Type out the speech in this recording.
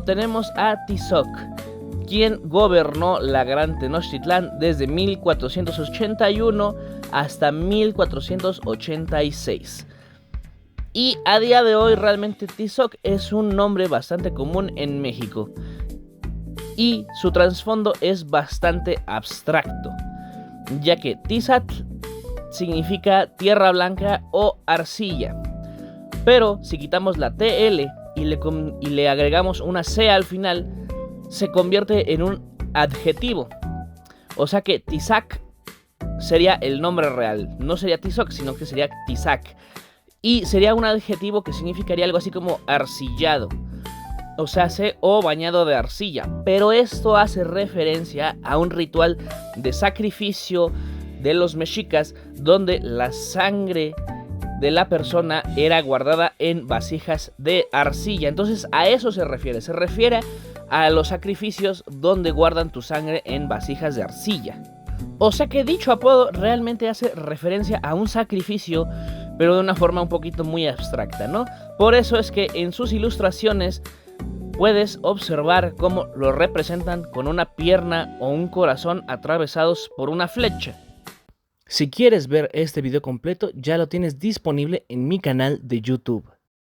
tenemos a Tizoc, quien gobernó la Gran Tenochtitlán desde 1481 hasta 1486. Y a día de hoy realmente Tizoc es un nombre bastante común en México. Y su trasfondo es bastante abstracto, ya que Tizatl significa tierra blanca o arcilla. Pero si quitamos la TL y le agregamos una C al final, se convierte en un adjetivo. O sea que Tizac sería el nombre real. No sería Tizoc, sino que sería Tizac. Y sería un adjetivo que significaría algo así como arcillado. O sea, o bañado de arcilla. Pero esto hace referencia a un ritual de sacrificio de los mexicas, donde la sangre de la persona era guardada en vasijas de arcilla. Entonces a eso se refiere a los sacrificios donde guardan tu sangre en vasijas de arcilla. O sea que dicho apodo realmente hace referencia a un sacrificio, pero de una forma un poquito muy abstracta, ¿no? Por eso es que en sus ilustraciones puedes observar cómo lo representan con una pierna o un corazón atravesados por una flecha. Si quieres ver este video completo, ya lo tienes disponible en mi canal de YouTube.